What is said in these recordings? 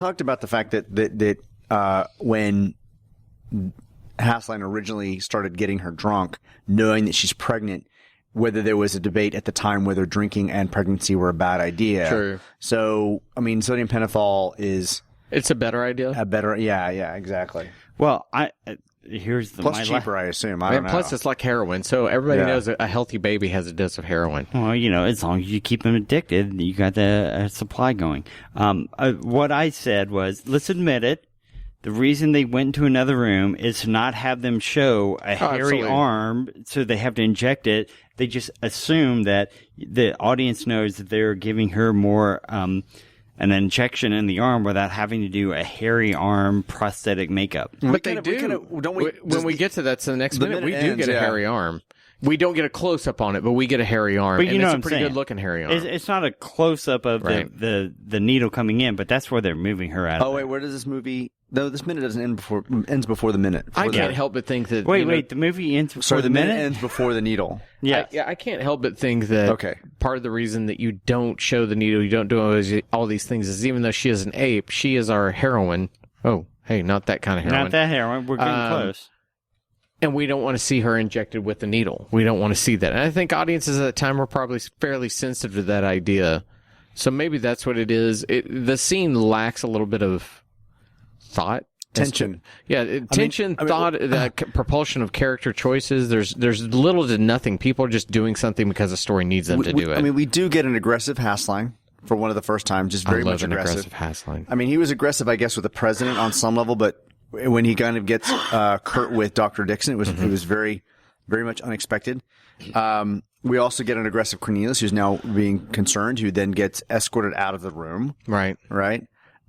talked about the fact that when Hasline originally started getting her drunk, knowing that she's pregnant, whether there was a debate at the time whether drinking and pregnancy were a bad idea. True. So, I mean, sodium pentothal is... It's a better idea? Yeah, exactly. Well, here's the... Plus cheaper, I assume. I don't know. Plus, it's like heroin. So everybody knows a healthy baby has a dose of heroin. Well, as long as you keep them addicted, you got the supply going. What I said was, let's admit it. The reason they went into another room is to not have them show a hairy arm, so they have to inject it. They just assume that the audience knows that they're giving her more an injection in the arm without having to do a hairy arm prosthetic makeup. But they do. When we get to that, so the next minute, we do get a hairy arm. We don't get a close-up on it, but we get a hairy arm. But and it's a pretty good-looking hairy arm. It's not a close-up of the needle coming in, but that's where they're moving her out of. Oh, wait, where does this movie... No, this minute doesn't ends before the minute. I can't help but think that... Wait, the movie ends before the minute? Ends before the needle. Yeah. I can't help but think that part of the reason that you don't show the needle, you don't do all these things, is even though she is an ape, she is our heroine. Oh, hey, not that kind of heroine. Not that heroine. We're getting close. And we don't want to see her injected with the needle. We don't want to see that. And I think audiences at that time were probably fairly sensitive to that idea. So maybe that's what it is. The scene lacks a little bit of thought. Tension. Thought, the propulsion of character choices. There's little to nothing. People are just doing something because the story needs them to do it. I mean, we do get an aggressive Hasline for one of the first times, just very much aggressive. Hasline. I mean, he was aggressive, I guess, with the president on some level, but when he kind of gets curt with Dr. Dixon, it was very, very much unexpected. We also get an aggressive Cornelius, who's now being concerned, who then gets escorted out of the room. Right.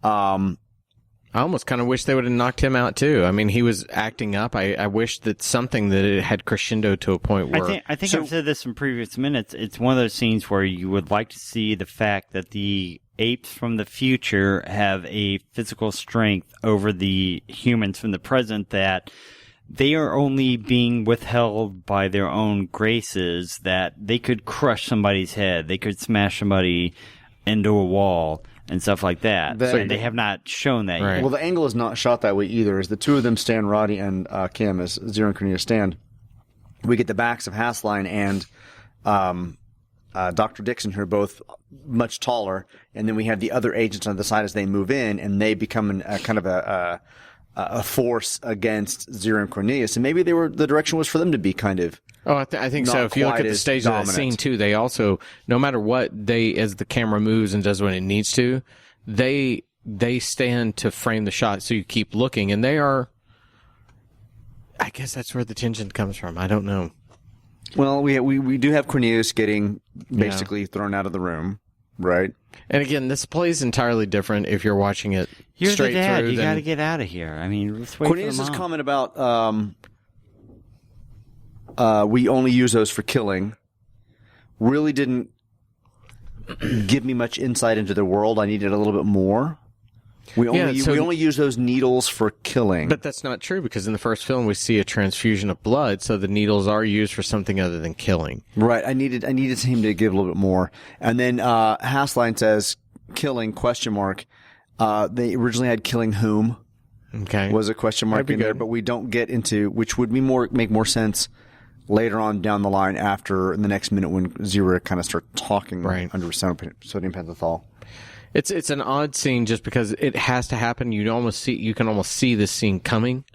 I almost kind of wish they would have knocked him out too. I mean, he was acting up. I wish that something that it had crescendo to a point where... I think I've said this in previous minutes. It's one of those scenes where you would like to see the fact that the apes from the future have a physical strength over the humans from the present, that they are only being withheld by their own graces, that they could crush somebody's head, they could smash somebody into a wall and stuff like that. So they have not shown that yet. Well, the angle is not shot that way either. As the two of them stand, Roddy and Kim, as Zero and Cornelius stand, we get the backs of Hasline and Dr. Dixon, who are both much taller, and then we have the other agents on the side as they move in, and they become kind of a force against Zero and Cornelius. And maybe the direction was for them to be kind of... Oh, I think so. If you look at the stage of that scene too, they also, no matter what, as the camera moves and does what it needs to, they stand to frame the shot so you keep looking, and they are... I guess that's where the tension comes from. I don't know. Well, we do have Cornelius getting basically thrown out of the room, right? And again, this plays entirely different if you're watching it You're straight the dad. through. You got to get out of here. I mean, let's wait Cornelius' for the mom. comment about we only use those for killing really didn't give me much insight into their world. I needed a little bit more. We only use those needles for killing. But that's not true, because in the first film we see a transfusion of blood, so the needles are used for something other than killing. Right. I needed him to give a little bit more. And then Hasline says killing ? They originally had killing whom? Okay. Was a question mark in there, but we don't get into, which would make more sense later on down the line after the next minute when Zero kind of starts talking under sodium pentothal. It's an odd scene just because it has to happen. You can almost see this scene coming,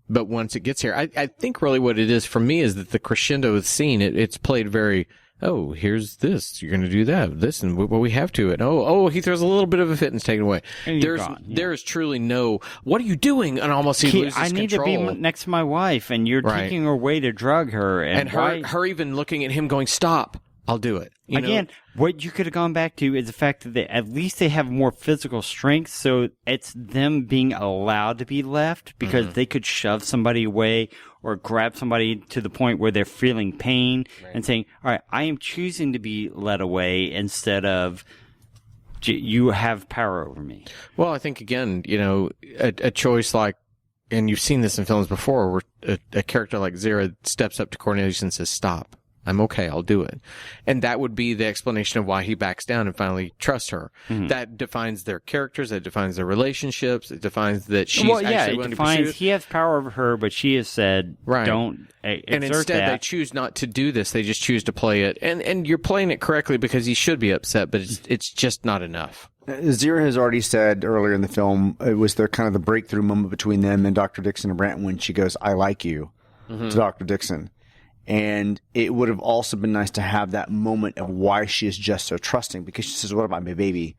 but once it gets here, I think really what it is for me is that the crescendo of the scene, it's played very, oh, here's this, you're going to do that, this, and what we have to it. Oh, he throws a little bit of a fit and it's taken away. And There is truly no, what are you doing? And almost he loses control. I need to be next to my wife, and you're taking her away to drug her. And her even looking at him going, stop, I'll do it. What you could have gone back to is the fact that at least they have more physical strength, so it's them being allowed to be left, because they could shove somebody away or grab somebody to the point where they're feeling pain and saying, all right, I am choosing to be led away instead of you have power over me. Well, I think, again, a choice like, and you've seen this in films before, where a character like Zero steps up to Cornelius and says, stop. I'm okay. I'll do it. And that would be the explanation of why he backs down and finally trusts her. Mm-hmm. That defines their characters. That defines their relationships. It defines that she's actually willing to pursue it. He has power over her, but she has said, don't exert and instead they choose not to do this. They just choose to play it. And you're playing it correctly because he should be upset, but it's just not enough. Zira has already said earlier in the film, it was their kind of the breakthrough moment between them and Dr. Dixon and Brandt when she goes, I like you, to Dr. Dixon. And it would have also been nice to have that moment of why she is just so trusting, because she says, what about my baby?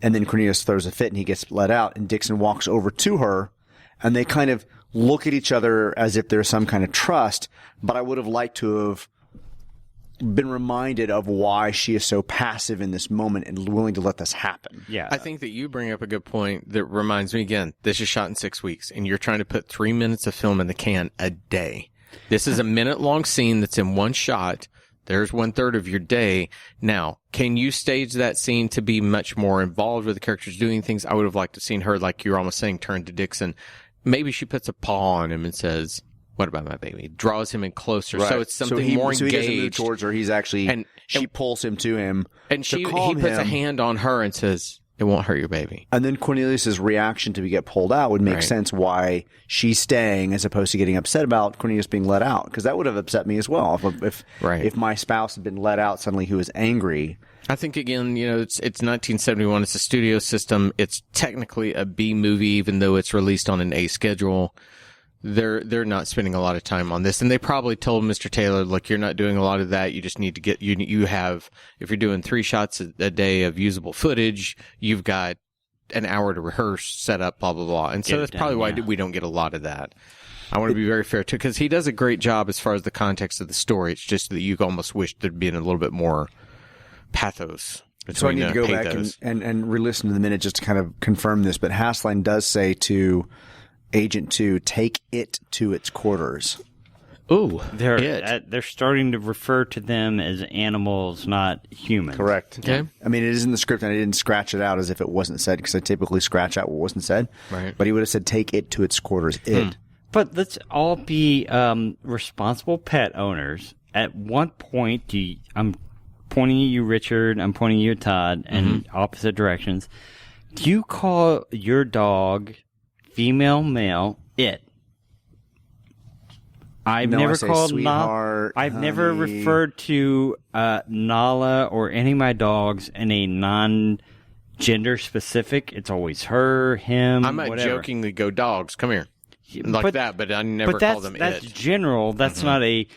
And then Cornelius throws a fit and he gets let out, and Dixon walks over to her and they kind of look at each other as if there's some kind of trust. But I would have liked to have been reminded of why she is so passive in this moment and willing to let this happen. Yeah. I think that you bring up a good point that reminds me again, this is shot in 6 weeks and you're trying to put 3 minutes of film in the can a day. This is a minute-long scene that's in one shot. There's 1/3 of your day. Now, can you stage that scene to be much more involved with the characters doing things? I would have liked to have seen her, like you're almost saying, turn to Dixon. Maybe she puts a paw on him and says, what about my baby? Draws him in closer. Right. So it's something more engaged. So he doesn't move towards her. He's actually, she pulls him to him. And he puts a hand on her and says, it won't hurt your baby. And then Cornelius's reaction to get pulled out would make sense why she's staying as opposed to getting upset about Cornelius being let out. Because that would have upset me as well. If my spouse had been let out suddenly who was angry. I think, again, it's 1971. It's a studio system. It's technically a B movie, even though it's released on an A schedule. They're not spending a lot of time on this. And they probably told Mr. Taylor, look, you're not doing a lot of that. You just need to get, you have, if you're doing 3 shots a day of usable footage, you've got an hour to rehearse, set up, blah, blah, blah. And so that's probably why we don't get a lot of that. I want to be very fair too, because he does a great job as far as the context of the story. It's just that you almost wish there'd been a little bit more pathos. So I need to go back and re-listen to the minute just to kind of confirm this. But Hasline does say to Agent 2, take it to its quarters. Ooh, they're starting to refer to them as animals, not humans. Correct. Okay. I mean, it is in the script, and I didn't scratch it out as if it wasn't said, because I typically scratch out what wasn't said. Right. But he would have said, take it to its quarters. It. But let's all be responsible pet owners. At one point, I'm pointing at you, Richard. I'm pointing at you, Todd, and opposite directions. Do you call your dog female, male, it? I've never called sweetheart. I've never referred to Nala or any of my dogs in a non-gender specific. It's always her, him, I might jokingly go, dogs, come here. That, but I never call them that's general. That's not a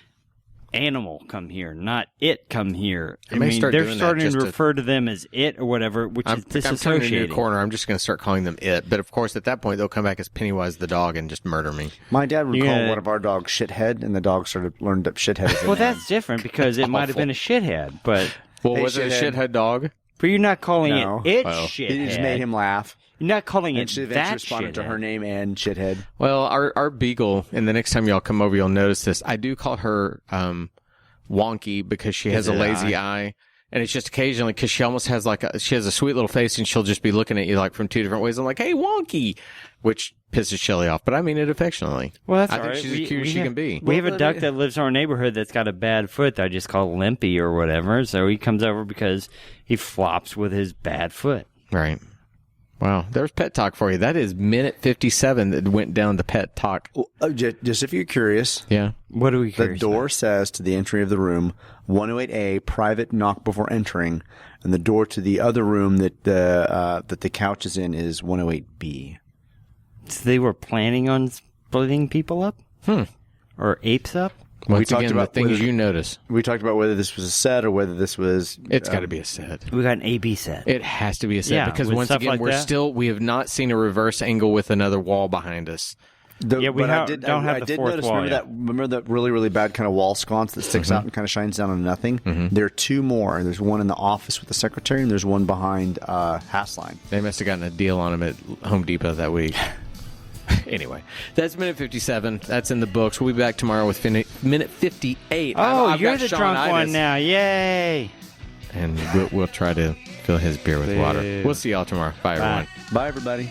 animal come here, not it come here. I mean, they're starting to refer to them as it or whatever, which is disassociating. I'm turning into a corner. I'm just going to start calling them it. But of course, at that point, they'll come back as Pennywise the dog and just murder me. My dad would call one of our dogs Shithead, and the dog sort of learned up Shithead as a name. That's different because it might have been a shithead. But was it a shithead dog? But you're not calling it shithead. It just made him laugh. You're not calling it that responded to her name and Shithead. Well, our beagle, and the next time y'all come over, you'll notice this. I do call her Wonky because she has a lazy eye. And it's just occasionally because she almost has she has a sweet little face, and she'll just be looking at you like from 2 different ways. I'm like, hey, Wonky, which pisses Shelly off, but I mean it affectionately. Well, that's I think she's as cute as she can be. We have a duck that lives in our neighborhood that's got a bad foot that I just call Limpy or whatever. So he comes over because he flops with his bad foot. Right. Wow, there's pet talk for you. That is minute 57 that went down to pet talk. Just if you're curious. Yeah. What are we curious The door about? says to the entry of the room, 108A, private knock before entering, and the door to the other room that the couch is in is 108B. So they were planning on splitting people up? Or apes up? Once again, the things you notice. We talked about whether this was a set or whether this was... It's got to be a set. We got an A-B set. It has to be a set because once again, we have not seen a reverse angle with another wall behind us. Don't have the fourth wall. Remember that really, really bad kind of wall sconce that sticks out and kind of shines down on nothing? There are 2 more. There's one in the office with the secretary, and there's one behind Hasline. They must have gotten a deal on him at Home Depot that week. Anyway, that's minute 57. That's in the books. We'll be back tomorrow with minute 58. Oh, you're the drunk one now. Yay. And we'll try to fill his beer with water. We'll see y'all tomorrow. Bye, everyone. Bye, everybody.